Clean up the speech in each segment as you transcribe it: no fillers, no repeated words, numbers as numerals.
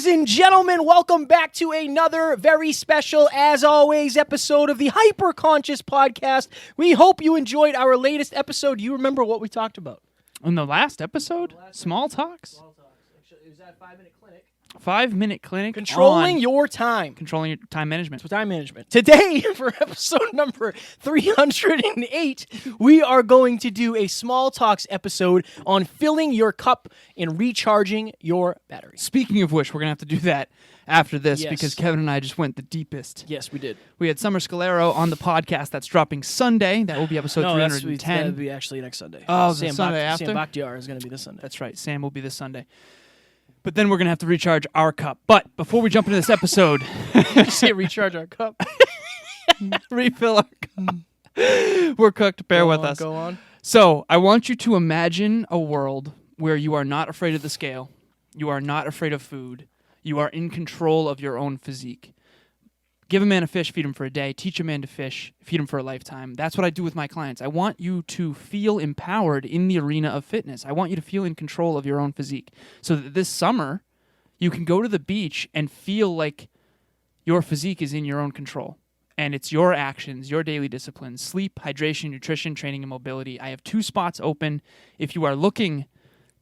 Ladies and gentlemen, welcome back to another very special, as always, episode of the Hyperconscious Podcast. We hope you enjoyed our latest episode. Do you remember what we talked about? In the last episode? Small talks? It was that 5-minute clinic. 5-minute clinic. Controlling your time. Controlling your time management. So time management. Today, for episode number 308, we are going to do a small talks episode on filling your cup and recharging your battery. Speaking of which, we're going to have to do that after this Yes. because Kevin and I just went the deepest. Yes, we did. We had Summer Scalero on the podcast that's dropping Sunday. That will be episode 310. That'll be actually next Sunday. Oh, the Sunday after? Sam Bakhtiar is going to be this Sunday. That's right. Sam will be this Sunday. But then we're going to have to recharge our cup. But before we jump into this episode... Say recharge our cup. Refill our cup. We're cooked. Bear with us. Go on. So, I want you to imagine a world where you are not afraid of the scale. You are not afraid of food. You are in control of your own physique. Give a man a fish, feed him for a day. Teach a man to fish, feed him for a lifetime. That's what I do with my clients. I want you to feel empowered in the arena of fitness. I want you to feel in control of your own physique so that this summer you can go to the beach and feel like your physique is in your own control. And it's your actions, your daily disciplines, sleep, hydration, nutrition, training, and mobility. I have 2 spots open. If you are looking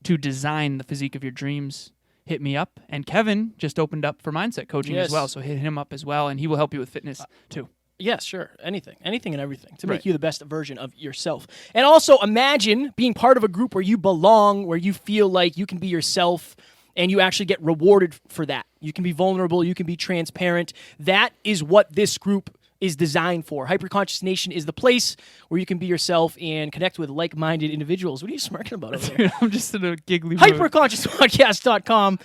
to design the physique of your dreams, hit me up. And Kevin just opened up for mindset coaching as well, so hit him up as well, and he will help you with fitness too. Yes, sure. Anything and everything to make Right. you the best version of yourself. And also imagine being part of a group where you belong, where you feel like you can be yourself and you actually get rewarded for that. You can be vulnerable, you can be transparent. That is what this group is designed for. Hyperconscious Nation is the place where you can be yourself and connect with like-minded individuals. What are you smirking about over there? Dude, I'm just in a giggly mood. Hyperconsciouspodcast.com.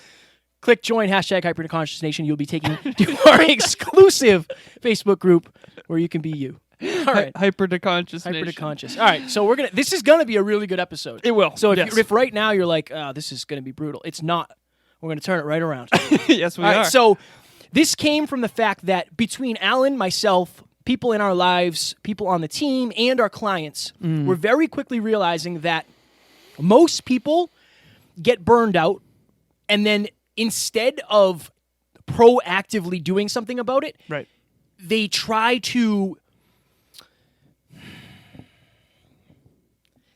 Click join, #Hyperconscious Nation. You'll be taken to our exclusive Facebook group where you can be you. All right. Hyper to conscious. Hyper to conscious. All right. So this is going to be a really good episode. It will. So if, Yes. if right now you're like, this is going to be brutal, it's not. We're going to turn it right around. Yes, we All are. right, so this came from the fact that between Alan, myself, people in our lives, people on the team, and our clients, we're very quickly realizing that most people get burned out, and then instead of proactively doing something about it, right. they try to...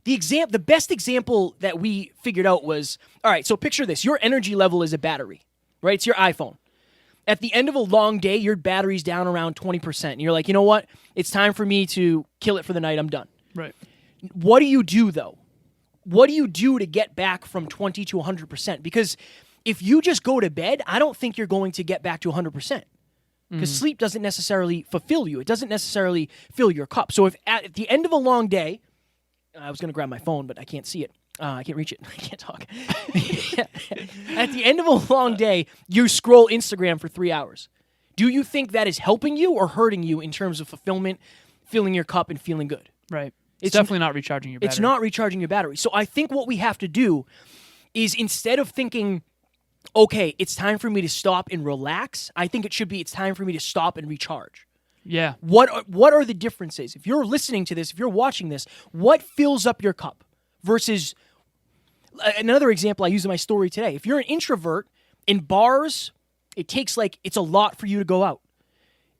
The best example that we figured out was, all right, so picture this. Your energy level is a battery, right? It's your iPhone. At the end of a long day, your battery's down around 20%. And you're like, you know what? It's time for me to kill it for the night. I'm done. Right. What do you do, though? What do you do to get back from 20 to 100%? Because if you just go to bed, I don't think you're going to get back to 100%. Because sleep doesn't necessarily fulfill you. It doesn't necessarily fill your cup. So if at the end of a long day, I was going to grab my phone, but I can't see it. I can't reach it. I can't talk. At the end of a long day, you scroll Instagram for 3 hours. Do you think that is helping you or hurting you in terms of fulfillment, filling your cup, and feeling good? Right. It's definitely not recharging your battery. It's not recharging your battery. So I think what we have to do is instead of thinking, okay, it's time for me to stop and relax, I think it should be it's time for me to stop and recharge. Yeah. What are the differences? If you're listening to this, if you're watching this, what fills up your cup versus another example I use in my story today. If you're an introvert in bars, it's a lot for you to go out.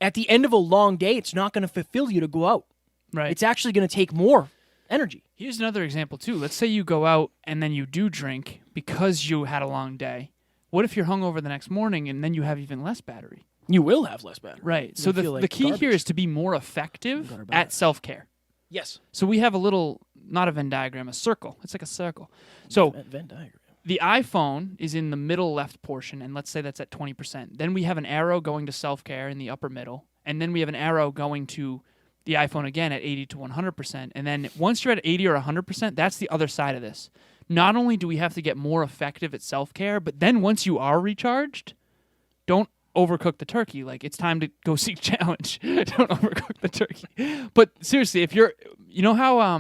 At the end of a long day, it's not going to fulfill you to go out. Right. It's actually going to take more energy. Here's another example, too. Let's say you go out and then you do drink because you had a long day. What if you're hungover the next morning and then you have even less battery? You will have less battery. Right. So You'll the feel like key here garbage. is to be more effective at self-care. Yes. So we have a little, not a Venn diagram, a circle. It's like a circle. So Venn diagram. the iPhone is in the middle left portion, and let's say that's at 20%. Then we have an arrow going to self-care in the upper middle, and then we have an arrow going to the iPhone again at 80 to 100%. And then once you're at 80 or 100%, that's the other side of this. Not only do we have to get more effective at self-care, but then once you are recharged, don't overcook the turkey. Like, it's time to go seek challenge. Don't overcook the turkey. But seriously, if you're, you know how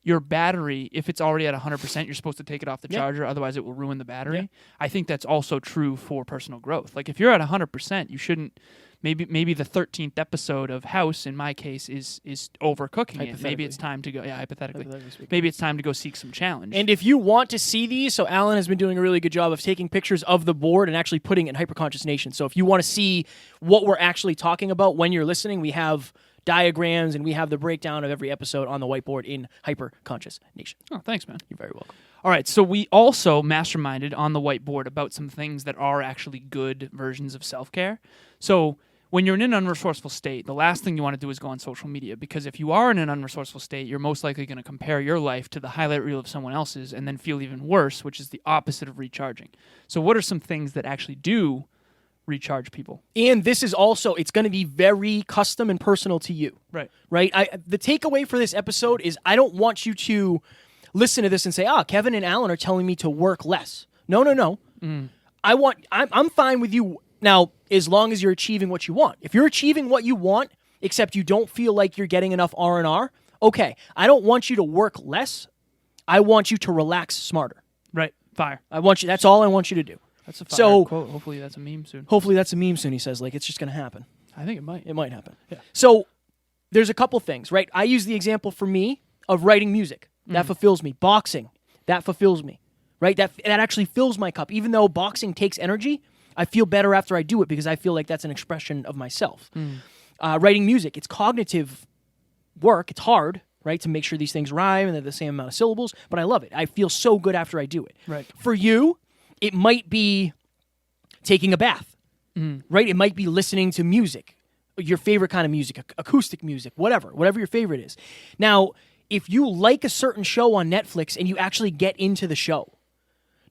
your battery, if it's already at 100%, you're supposed to take it off the charger, otherwise it will ruin the battery. I think that's also true for personal growth. Like, if you're at 100%, you shouldn't maybe the 13th episode of House, in my case, is overcooking it. Maybe it's Hypothetically. time to go. Yeah, hypothetically. Hypothetically speaking. Maybe it's time to go seek some challenge. And if you want to see these, so Alan has been doing a really good job of taking pictures of the board and actually putting it in Hyperconscious Nation. So if you want to see what we're actually talking about when you're listening, we have diagrams and we have the breakdown of every episode on the whiteboard in Hyperconscious Nation. oh, thanks, man. You're very welcome. All right, so we also masterminded on the whiteboard about some things that are actually good versions of self-care. So when you're in an unresourceful state, the last thing you want to do is go on social media, because if you are in an unresourceful state, you're most likely going to compare your life to the highlight reel of someone else's and then feel even worse, which is the opposite of recharging. So what are some things that actually do recharge people? And this is also, it's going to be very custom and personal to you. Right. Right? The takeaway for this episode is I don't want you to listen to this and say, Kevin and Alan are telling me to work less. No. I'm fine with you now as long as you're achieving what you want. If you're achieving what you want, except you don't feel like you're getting enough R&R, okay. I don't want you to work less. I want you to relax smarter. Right. Fire. That's all I want you to do. That's a fire So- quote. Hopefully that's a meme soon. Hopefully that's a meme soon, he says. Like, it's just going to happen. I think it might. It might happen. Yeah. So there's a couple things, right? I use the example for me of writing music. That fulfills me. Boxing, that fulfills me, right? That actually fills my cup. Even though boxing takes energy, I feel better after I do it because I feel like that's an expression of myself. Writing music, it's cognitive work. It's hard, right, to make sure these things rhyme and they're the same amount of syllables, but I love it. I feel so good after I do it. Right. For you, it might be taking a bath, right? It might be listening to music, your favorite kind of music, acoustic music, whatever your favorite is. Now, if you like a certain show on Netflix and you actually get into the show,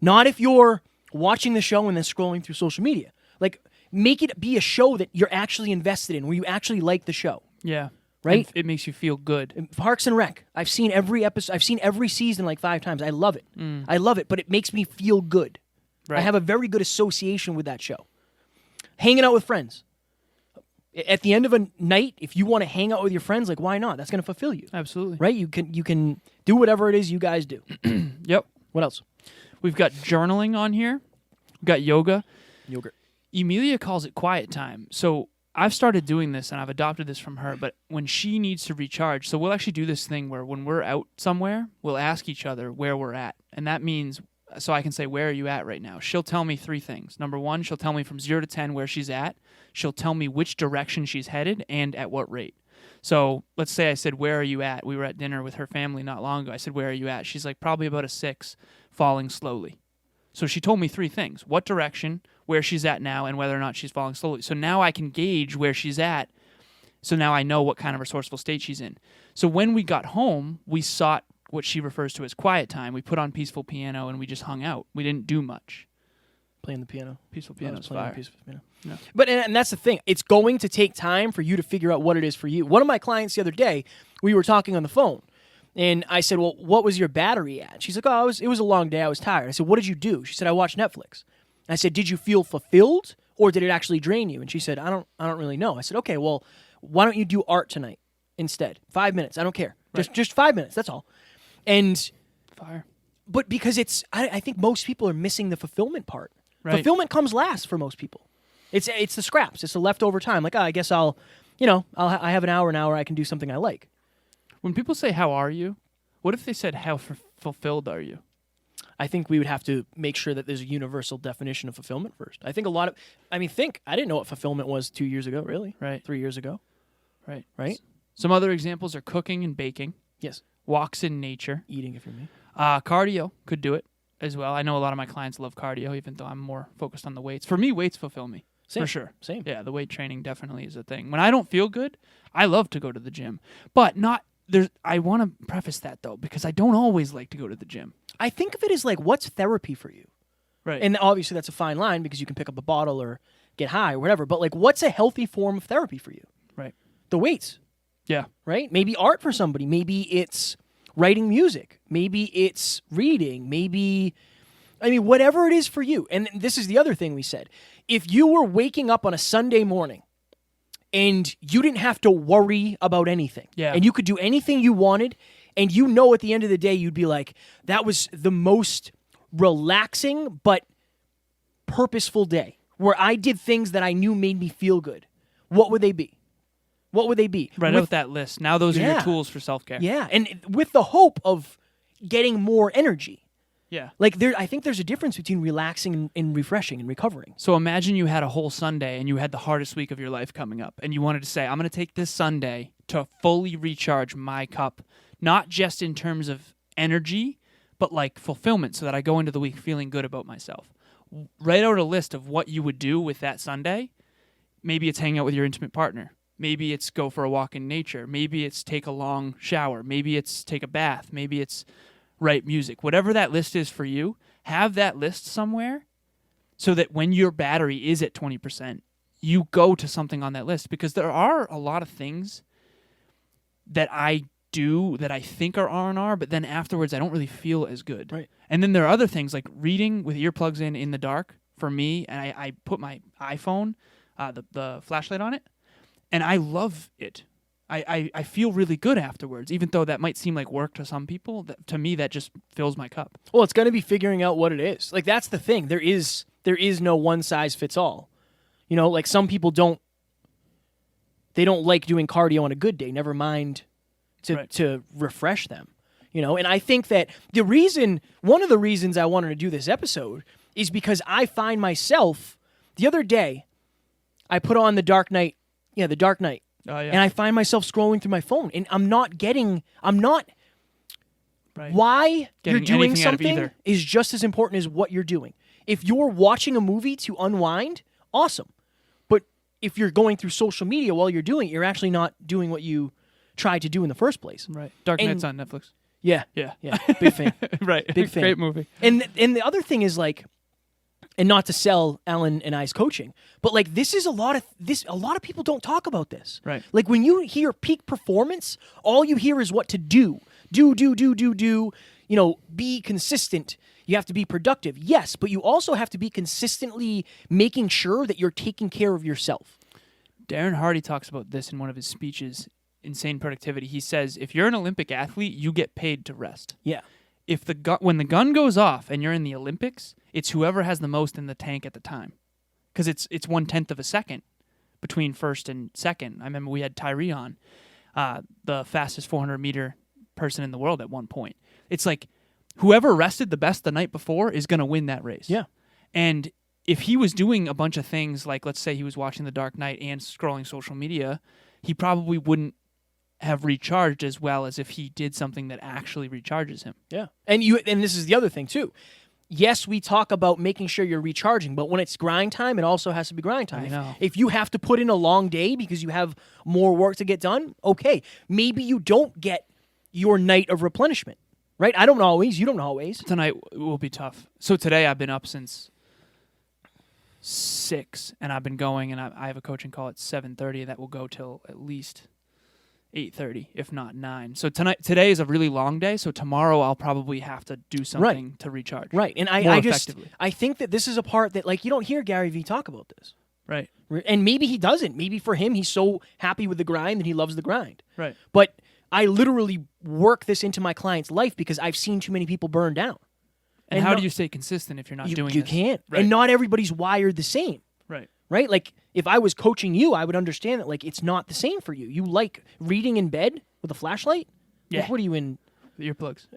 not if you're watching the show and then scrolling through social media, like make it be a show that you're actually invested in, where you actually like the show. Yeah. Right? It makes you feel good. Parks and Rec. I've seen every episode. I've seen every season like 5 times. I love it. I love it, but it makes me feel good. Right. I have a very good association with that show. Hanging out with friends. At the end of a night, if you want to hang out with your friends, like why not? That's going to fulfill you, Absolutely. right? You can do whatever it is you guys do. Yep. What else? We've got journaling on here. We've got yoga. Yogurt. Emilia calls it quiet time. So I've started doing this and I've adopted this from her, but when she needs to recharge, so we'll actually do this thing where when we're out somewhere, we'll ask each other where we're at. And that means, so I can say, where are you at right now? She'll tell me 3 things. Number 1, she'll tell me from 0 to 10 where she's at. She'll tell me which direction she's headed and at what rate. So let's say I said, where are you at? We were at dinner with her family not long ago. I said, where are you at? She's like, probably about a 6, falling slowly. So she told me 3 things: what direction, where she's at now, and whether or not she's falling slowly. So now I can gauge where she's at. So now I know what kind of resourceful state she's in. So when we got home, we sought what she refers to as quiet time. We put on peaceful piano and we just hung out. We didn't do much. Playing the piano. Peaceful I piano was is playing the fire. piece of piano. Yeah. But and that's the thing. It's going to take time for you to figure out what it is for you. One of my clients the other day, we were talking on the phone, and I said, "Well, what was your battery at?" She's like, "Oh, it was a long day. I was tired." I said, "What did you do?" She said, "I watched Netflix." I said, "Did you feel fulfilled, or did it actually drain you?" And she said, "I don't really know." I said, "Okay, well, why don't you do art tonight instead? 5 minutes. I don't care. Right. Just 5 minutes. That's all." And Fire. but because I think most people are missing the fulfillment part. Right. Fulfillment comes last for most people. It's the scraps. It's the leftover time. Like, I guess I have an hour now where I can do something I like. When people say, how are you? What if they said, how fulfilled are you? I think we would have to make sure that there's a universal definition of fulfillment first. I think I didn't know what fulfillment was 2 years ago, really. Right. 3 years ago. Right. Right? Some other examples are cooking and baking, Yes. walks in nature. Eating, if you're me. Cardio could do it as well. I know a lot of my clients love cardio, even though I'm more focused on the weights. For me, weights fulfill me. Same. For sure. Same. Yeah, the weight training definitely is a thing. When I don't feel good, I love to go to the gym. But I want to preface that, though, because I don't always like to go to the gym. I think of it as like, what's therapy for you? Right. And obviously that's a fine line because you can pick up a bottle or get high or whatever. But like, what's a healthy form of therapy for you? Right. The weights. Yeah. Right? Maybe art for somebody. Maybe it's writing music. Maybe it's reading. Whatever it is for you. And this is the other thing we said. If you were waking up on a Sunday morning and you didn't have to worry about anything, Yeah. and you could do anything you wanted, and at the end of the day, you'd be like, that was the most relaxing but purposeful day where I did things that I knew made me feel good. what would they be? What would they be? Write With- out that list. Now those are your Yeah. tools for self-care. Yeah, and with the hope of getting more energy. Yeah. Like I think there's a difference between relaxing and refreshing and recovering. So imagine you had a whole Sunday and you had the hardest week of your life coming up, and you wanted to say, I'm going to take this Sunday to fully recharge my cup, not just in terms of energy, but like fulfillment, so that I go into the week feeling good about myself. Write out a list of what you would do with that Sunday. Maybe it's hang out with your intimate partner. Maybe it's go for a walk in nature. Maybe it's take a long shower. Maybe it's take a bath. Maybe it's write music. Whatever that list is for you, have that list somewhere so that when your battery is at 20%, you go to something on that list. Because there are a lot of things that I do that I think are R&R, but then afterwards I don't really feel as good. Right. And then there are other things like reading with earplugs in the dark for me, and I put my iPhone, the flashlight on it, and I love it. I feel really good afterwards, even though that might seem like work to some people. To me, that just fills my cup. Well, it's going to be figuring out what it is. Like that's the thing. There is no one size fits all. You know, like some people don't like doing cardio on a good day. Never mind to refresh them. You know, and I think that one of the reasons I wanted to do this episode is because I find myself the other day, I put on the Dark Knight. Yeah, the Dark Knight. Oh, yeah. And I find myself scrolling through my phone, and I'm not. Right. Why Getting you're doing anything out of something either. is just as important as what you're doing. If you're watching a movie to unwind, awesome. But if you're going through social media while you're doing it, you're actually not doing what you tried to do in the first place. Right. Dark And- Knight's on Netflix. Yeah. Yeah. Yeah. Big fan. Right. Big fan. Great movie. And the other thing is like, and not to sell Alan and I's coaching, but like a lot of people don't talk about this. Right. Like when you hear peak performance, all you hear is what to do. Do, you know, be consistent. You have to be productive. Yes, but you also have to be consistently making sure that you're taking care of yourself. Darren Hardy talks about this in one of his speeches, Insane Productivity. He says, if you're an Olympic athlete, you get paid to rest. Yeah. If when the gun goes off and you're in the Olympics, it's whoever has the most in the tank at the time, because it's 1/10 of a second between first and second. I remember we had Tyree on, the fastest 400-meter person in the world at one point. It's like whoever rested the best the night before is going to win that race. Yeah. And if he was doing a bunch of things, like let's say he was watching The Dark Knight and scrolling social media, he probably wouldn't have recharged as well as if he did something that actually recharges him. Yeah. And this is the other thing too. Yes, we talk about making sure you're recharging, but when it's grind time, it also has to be grind time. I know. If you have to put in a long day because you have more work to get done, okay. Maybe you don't get your night of replenishment, right? I don't always. You don't always. Tonight will be tough. So today I've been up since 6, and I've been going, and I have a coaching call at 7:30 that will go till at least 8:30, if not 9. So today is a really long day. So tomorrow I'll probably have to do something to recharge. Right. And more I think that this is a part that like you don't hear Gary Vee talk about this. Right. And maybe he doesn't. Maybe for him, he's so happy with the grind that he loves the grind. Right. But I literally work this into my client's life because I've seen too many people burn down. And how do you stay consistent if you're not doing You this? can't. Right. And not everybody's wired the same. Right. Right? Like if I was coaching you, I would understand that like it's not the same for you. You like reading in bed with a flashlight? Yeah. Like, what are you in? The earplugs.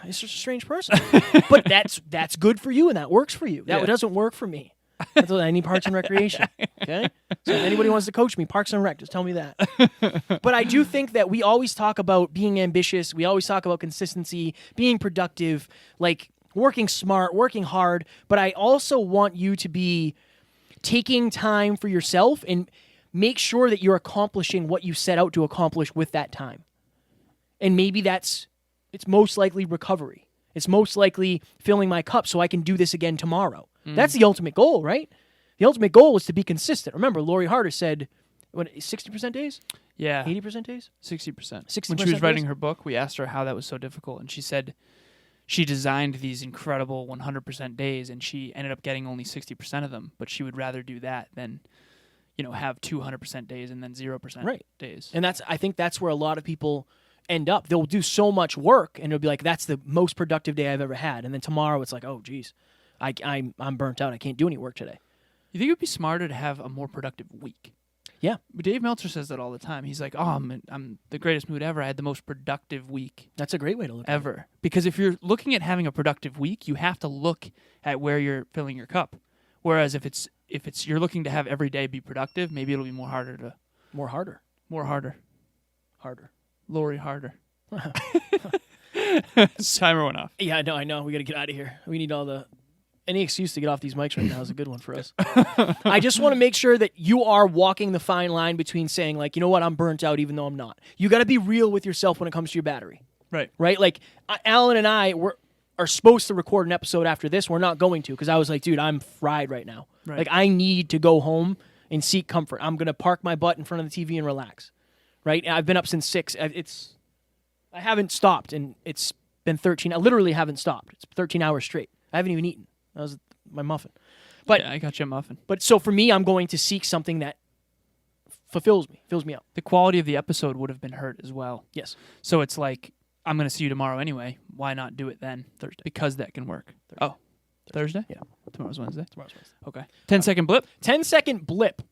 It's just a strange person. But that's good for you and that works for you. That Yeah. doesn't work for me. That's what I need Parks and Recreation. Okay? So if anybody wants to coach me, Parks and Rec, just tell me that. But I do think that we always talk about being ambitious. We always talk about consistency, being productive, like working smart, working hard. But I also want you to be taking time for yourself and make sure that you're accomplishing what you set out to accomplish with that time. And maybe it's most likely recovery. It's most likely filling my cup so I can do this again tomorrow. That's the ultimate goal, right? The ultimate goal is to be consistent. Remember, Lori Harder said, what, 60% days? Yeah. 80% days? 60%. 60% When she was writing days? her book, we asked her how that was so difficult, and she said she designed these incredible 100% days, and she ended up getting only 60% of them, but she would rather do that than, have 200% days and then 0% days. And I think that's where a lot of people end up. They'll do so much work, and it'll be like, that's the most productive day I've ever had. And then tomorrow it's like, oh, geez, I'm burnt out. I can't do any work today. You think it would be smarter to have a more productive week? Yeah. But Dave Meltzer says that all the time. He's like, "Oh, I'm the greatest mood ever. I had the most productive week That's a great way to look at it. ever." Because if you're looking at having a productive week, you have to look at where you're filling your cup. Whereas if it's you're looking to have every day be productive, maybe it'll be more harder. Lori harder. Timer went off. Yeah, I know. We got to get out of here. We need any excuse to get off these mics right now is a good one for us. I just want to make sure that you are walking the fine line between saying, like, you know what, I'm burnt out even though I'm not. You got to be real with yourself when it comes to your battery, Right. right? Like, Alan and I are supposed to record an episode after this. We're not going to because I was like, dude, I'm fried right now. Right. Like, I need to go home and seek comfort. I'm going to park my butt in front of the TV and relax, right? I've been up since 6. I haven't stopped, and it's been 13. I literally haven't stopped. It's 13 hours straight. I haven't even eaten. That was my muffin. But Yeah, I got you a muffin. But so for me, I'm going to seek something that fills me up. The quality of the episode would have been hurt as well. Yes. So it's like, I'm going to see you tomorrow anyway. Why not do it then? Thursday. Because that can work. Oh, Thursday? Yeah. Tomorrow's Wednesday? Tomorrow's Wednesday. Okay. 10-second blip. 10-second blip.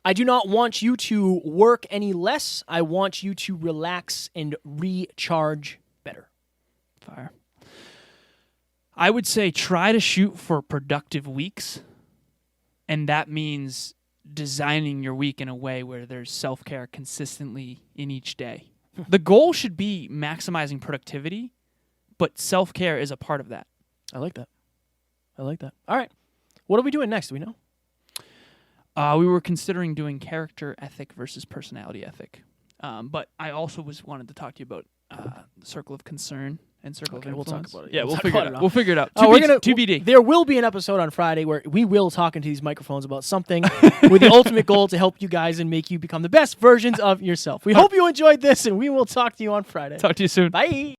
I do not want you to work any less. I want you to relax and recharge better. Fire. I would say try to shoot for productive weeks, and that means designing your week in a way where there's self-care consistently in each day. The goal should be maximizing productivity, but self-care is a part of that. I like that. All right. What are we doing next? Do we know? We were considering doing character ethic versus personality ethic, but I also wanted to talk to you about circle of concern and circle of influence. We'll talk about it. Yeah, We'll we'll talk figure about it it out. We'll figure it out. TBD. There will be an episode on Friday where we will talk into these microphones about something with the ultimate goal to help you guys and make you become the best versions of yourself. We hope you enjoyed this, and we will talk to you on Friday. Talk to you soon. Bye.